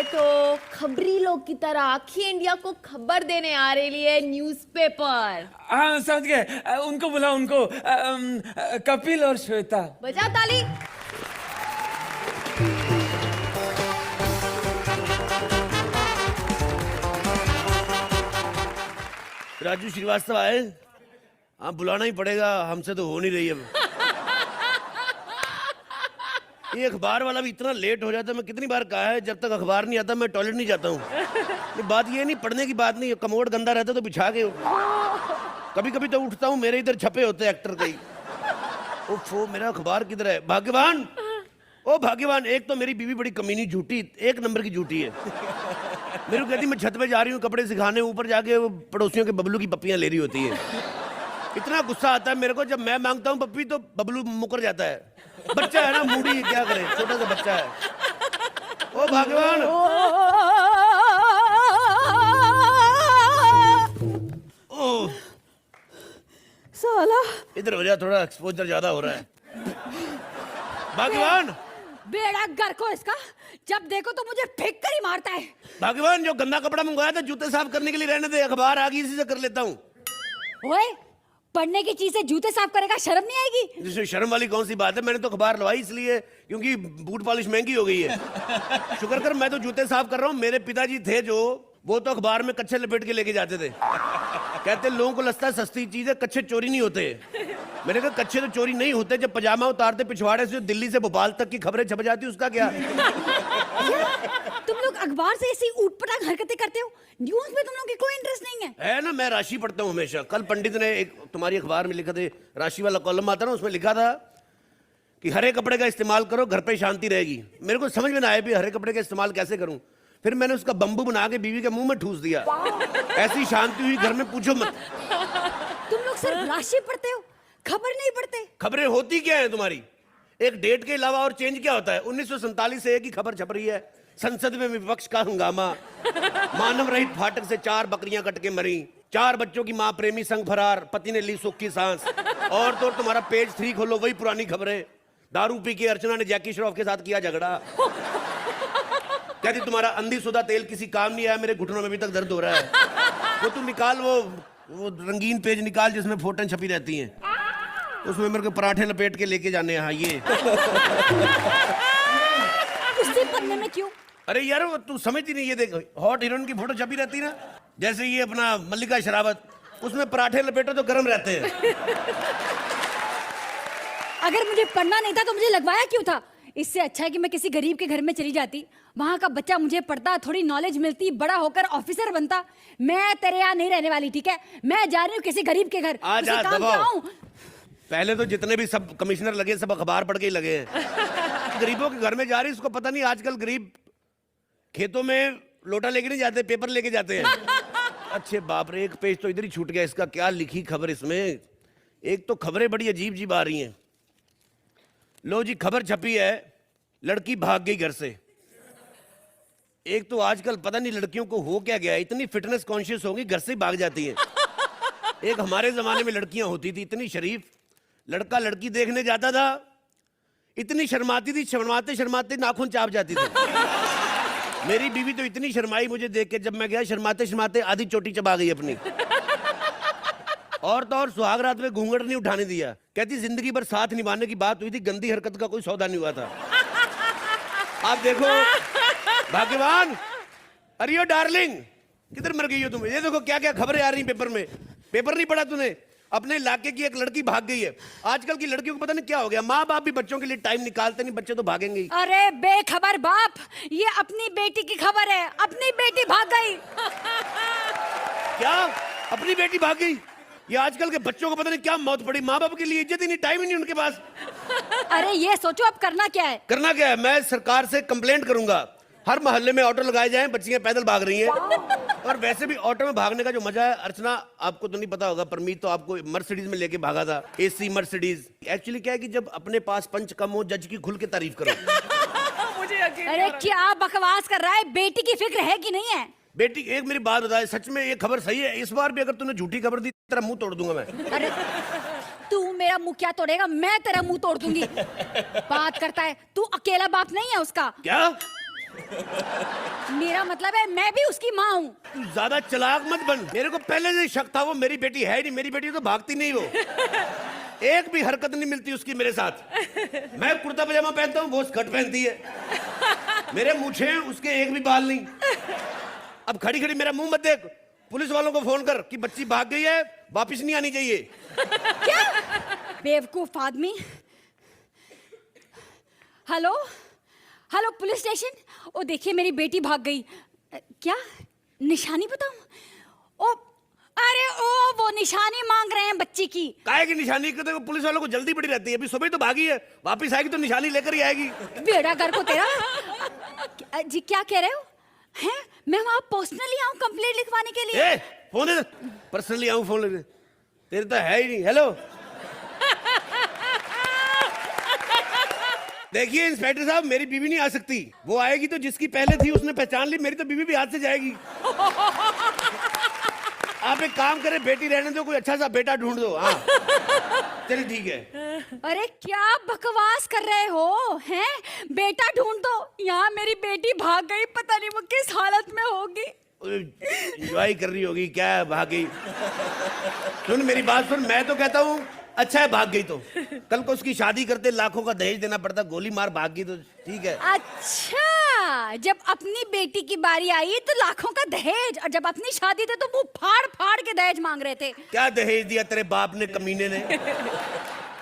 ये तो खबरी लोग की तरह आखी इंडिया को खबर देने आ रही है न्यूज़पेपर। हाँ समझ गए, उनको बुला, उनको कपिल और श्वेता। बजा ताली। राजू श्रीवास्तव आए? हाँ बुलाना ही पड़ेगा, हमसे तो हो नहीं रही अब। ये अखबार वाला भी इतना लेट हो जाता है। मैं कितनी बार कहा है जब तक अखबार नहीं आता मैं टॉयलेट नहीं जाता हूँ। ये बात ये नहीं, पढ़ने की बात नहीं, कमोड गंदा रहता तो बिछा के। कभी कभी तो उठता हूँ मेरे इधर छपे होते एक्टर कई। ओफो मेरा अखबार किधर है? भाग्यवान, ओ भाग्यवान, एक तो मेरी बीवी बड़ी कमीनी झूठी, एक नंबर की झूठी है। मेरे को कहती मैं छत पे जा रही हूँ कपड़े सिखाने, ऊपर जाके वो पड़ोसियों के बबलू की पप्पियां ले रही होती है। इतना गुस्सा आता है मेरे को जब मैं मांगता हूँ पप्पी तो बबलू मुकर जाता है। बच्चा है ना मूडी, क्या करे, छोटा सा बच्चा है। ओ भगवान, ओ साला इधर हो जा, थोड़ा एक्सपोजर ज्यादा हो रहा है। भगवान बेड़ा घर को इसका, जब देखो तो मुझे फेंक कर ही मारता है। भगवान, जो गंदा कपड़ा मंगवाया था जूते साफ करने के लिए रहने दे, अखबार आ गई इसी से कर लेता हूँ। ओए, पढ़ने की चीज से जूते साफ करेगा, शर्म नहीं आएगी? जिसमें शर्म वाली कौन सी बात है? मैंने तो अखबार लवाई इसलिए क्योंकि बूट पॉलिश महंगी हो गई है। शुक्र कर मैं तो जूते साफ कर रहा हूँ। मेरे पिताजी थे जो, वो तो अखबार में कच्चे लपेट के लेके जाते थे। कहते लोगों को लगता है सस्ती चीज है, कच्चे चोरी नहीं होते। मैंने कहा कच्चे तो चोरी नहीं होते, जब पजामा उतारते पिछवाड़े से दिल्ली से भोपाल तक की खबरें छप जाती उसका क्या? तुम लोग अखबार से ऐसी ऊटपटांग हरकतें करते हो, न्यूज में तुम लोग की कोई इंटरेस्ट नहीं है ना। मैं राशि पढ़ता हूँ हमेशा। कल पंडित ने एक तुम्हारी अखबार में लिखा था, राशि वाला कॉलम आता ना, उसमें लिखा था कि हरे कपड़े का इस्तेमाल करो, घर पे शांति रहेगी। मेरे को समझ में ना आया भी हरे कपड़े का इस्तेमाल कैसे करूं। फिर मैंने उसका बम्बू बना के बीवी के मुंह में ठूस दिया। ऐसी शांति हुई घर में, पूछो मत। तुम लोग सिर्फ राशि पढ़ते हो, खबर नहीं पढ़ते। खबरें होती क्या है तुम्हारी? एक डेट के अलावा और चेंज क्या होता है? 1947 से एक ही खबर छप रही है, संसद में विपक्ष का हंगामा, मानव रहित फाटक से 4 बकरियां कट के मरी, 4 बच्चों की मां प्रेमी संग फरार, पति ने ली सुख की सांस। और तो तुम्हारा पेज 3 खोलो, वही पुरानी खबरें। दारू पी के अर्चना ने जैकी श्रॉफ के साथ किया झगड़ा। कहती तुम्हारा अंधीशुदा तेल किसी काम नहीं आया, मेरे घुटनों में अभी तक दर्द हो रहा है। वो तुम निकाल, वो रंगीन पेज निकाल जिसमें फोटों छपी रहती हैं, उसमें मेरे को पराठे लपेट के लेके जाने हैं। हाँ ये उसी पन्ने में क्यों? अरे यार वो तू समझती नहीं। ये देख, हॉट हीरोइन की फोटो छपी रहती ना, जैसे ये अपना मल्लिका शरावत, उसमें पराठे लपेटो तो गर्म रहते हैं। अगर मुझे पढ़ना नहीं था तो मुझे लगवाया क्यों था? इससे अच्छा है कि मैं किसी गरीब के घर में चली जाती, वहां का बच्चा मुझे पढ़ता, थोड़ी नॉलेज मिलती, बड़ा होकर ऑफिसर बनता। मैं तेरे यहाँ नहीं रहने वाली, ठीक है? मैं जा रही हूँ किसी गरीब के घर। पहले तो जितने भी सब कमिश्नर लगे सब अखबार पढ़ के ही लगे हैं। गरीबों के घर में जा रही, उसको पता नहीं आजकल गरीब खेतों में लोटा लेके नहीं जाते, पेपर लेके जाते हैं। अच्छे बाप रे, एक पेज तो इधर ही छूट गया इसका। क्या लिखी खबर इसमें? एक तो खबरें बड़ी अजीब अजीब आ रही हैं। लो जी, खबर छपी है, लड़की भाग गई घर से। एक तो आजकल पता नहीं लड़कियों को हो क्या गया, इतनी फिटनेस कॉन्शियस होगी, घर से भाग जाती हैं। एक हमारे जमाने में लड़कियां होती थी इतनी शरीफ, लड़का लड़की देखने जाता था, इतनी शर्माती थी, शर्माते शर्माते नाखून चाप जाती थी। मेरी बीवी तो इतनी शर्माई मुझे देख के, जब मैं गया शर्माते शर्माते आधी चोटी चबा गई अपनी। और तो और सुहाग रात में घूंघट नहीं उठाने दिया। कहती जिंदगी भर साथ निभाने की बात हुई थी, गंदी हरकत का कोई सौदा नहीं हुआ था। आप देखो भाग्यवान, अरे यो डार्लिंग, किधर मर गई हो तुम? ये देखो क्या क्या खबरें आ रही पेपर में। पेपर नहीं पढ़ा तूने? अपने इलाके की एक लड़की भाग गई है। आजकल की लड़कियों को पता नहीं क्या हो गया, माँ बाप भी बच्चों के लिए टाइम निकालते नहीं, बच्चे तो भागेंगे ही। अरे बेखबर बाप, ये अपनी बेटी की खबर है, अपनी बेटी भाग गई। क्या अपनी बेटी भाग गई? ये आजकल के बच्चों को पता नहीं क्या मौत पड़ी, माँ बाप के लिए इज्जत ही नहीं, टाइम ही नहीं उनके पास। अरे ये सोचो अब करना क्या है? करना क्या है? मैं सरकार से कंप्लेंट करूंगा, हर मोहल्ले में ऑटो लगाए जाएं, बच्चियां पैदल भाग रही हैं। और वैसे भी ऑटो में भागने का जो मजा है, अर्चना आपको तो नहीं पता होगा, परमीत तो आपको मर्सिडीज में लेके भागा था, एसी मर्सिडीज। एक्चुअली क्या है कि जब अपने पास पंच कम हो, जज की खुल के तारीफ करो। मुझे यकीन। अरे क्या बकवास कर रहा है? बेटी की फिक्र है कि नहीं है? बेटी एक मेरी बात बताए, सच में ये खबर सही है? इस बार भी अगर तूने झूठी खबर दी तेरा मुंह तोड़ दूंगा मैं। अरे तू मेरा मुंह क्या तोड़ेगा? मैं तेरा मुंह तोड़ दूंगी। बात करता है, तू अकेला बाप नहीं है उसका। क्या? मेरा मतलब है मैं भी उसकी माँ हूँ। तू ज्यादा चालाक मत बन। मेरे को पहले से शक था वो मेरी बेटी है ही नहीं। मेरी बेटी तो भागती नहीं वो। एक भी हरकत नहीं मिलती उसकी मेरे साथ। मैं कुर्ता पजामा पहनता हूँ, वो स्कर्ट पहनती है। मेरे मूछे हैं, उसके एक भी बाल नहीं। अब खड़ी खड़ी मेरा मुंह मत देख। पुलिस वालों को फोन कर कि बच्ची भाग गई है, वापिस नहीं आनी चाहिए। क्या बेवकूफ आदमी। Hello hello police station. ओ देखिए मेरी बेटी भाग गई। क्या निशानी बताऊं? ओ अरे ओ वो निशानी मांग रहे हैं बच्ची की। काहे की निशानी? कहते पुलिस वालों को जल्दी पड़ी रहती है। अभी सुबह तो भागी है, वापिस आएगी तो निशानी लेकर ही आएगी। बेड़ा घर को तेरा। जी क्या कह रहे हो? हैं मैं वहां पर्सनली आऊं कंप्लेंट लिखवाने के लिए? फोन दे। पर्सनली आऊं फोन लेने? तेरे तो है ही नहीं। हेलो देखिए इंस्पेक्टर साहब, मेरी बीवी नहीं आ सकती। वो आएगी तो जिसकी पहले थी उसने पहचान ली, मेरी तो बीवी भी हाथ से जाएगी। आप एक काम करें, बेटी रहने दो, कोई अच्छा सा बेटा ढूंढ दो। हाँ चलिए ठीक है। अरे क्या बकवास कर रहे हो? हैं बेटा ढूंढ दो? यहाँ मेरी बेटी भाग गई, पता नहीं वो किस हालत में होगी। एंजॉय कर रही होगी क्या, भाग गई। सुन मेरी बात सुन, मैं तो कहता हूँ अच्छा है भाग गई तो। कल को उसकी शादी करते लाखों का दहेज देना पड़ता, गोली मार भाग गई तो ठीक है। अच्छा जब अपनी बेटी की बारी आई तो लाखों का दहेज, और जब अपनी शादी थी तो वो फाड़ फाड़ के दहेज मांग रहे थे। क्या दहेज दिया तेरे बाप ने, कमीने ने?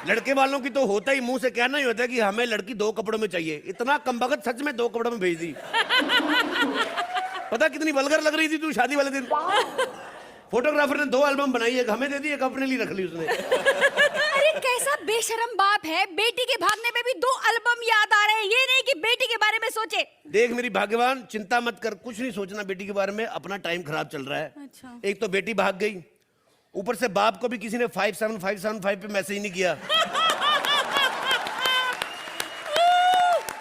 लड़के वालों की तो होता ही मुंह से कहना ही होता है कि हमें लड़की 2 कपड़ों में चाहिए। इतना कमबख्त सच में 2 कपड़ों में भेज दी। पता कितनी वल्गर लग रही थी तू शादी वाले दिन। फोटोग्राफर ने 2 एल्बम बनाई, एक हमें दे दी, एक अपने लिए रख ली उसने। अरे कैसा बेशरम बाप है, बेटी के भागने पे भी 2 एल्बम याद आ रहे हैं, ये नहीं कि बेटी के बारे में सोचे। देख मेरी भाग्यवान, चिंता मत कर, कुछ नहीं सोचना बेटी के बारे में। अपना टाइम खराब चल रहा है। अच्छा। एक तो बेटी भाग गई, ऊपर से बाप को भी किसी ने 57575 पे मैसेज नहीं किया।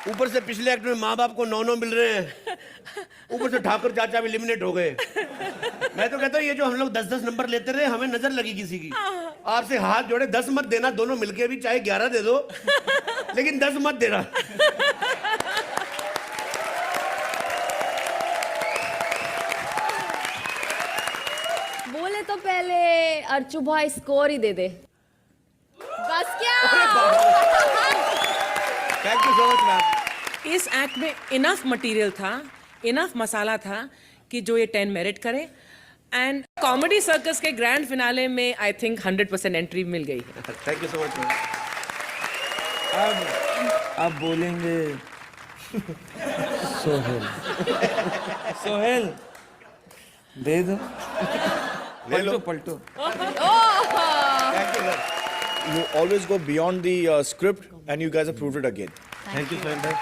ऊपर से पिछले एक्ट में माँ बाप को 9 मिल रहे हैं। ऊपर से ठाकुर चाचा भी एलिमिनेट हो गए। मैं तो कहता हूँ ये जो हम लोग 10-10 नंबर लेते रहे, हमें नजर लगी किसी की। आपसे हाथ जोड़े 10 मत देना, दोनों मिलके भी चाहे 11 दे दो, लेकिन 10 मत देना। बोले तो पहले अर्चू भाई स्कोर ही दे दे। बस क्या? Thank you so much ma'am. इस एक्ट में इनफ मटेरियल था, इनफ मसाला था कि जो ये 10 मेरिट करे। एंड कॉमेडी सर्कस के ग्रैंड फिनाले में आई थिंक 100% एंट्री मिल गई है। Thank you so much ma'am. अब आप बोलेंगे सोहेल। सोहेल दे दो, पलटो पलटो। Thank you sir. You always go beyond the script and you guys have proved it again. Thank you Sohail भाई।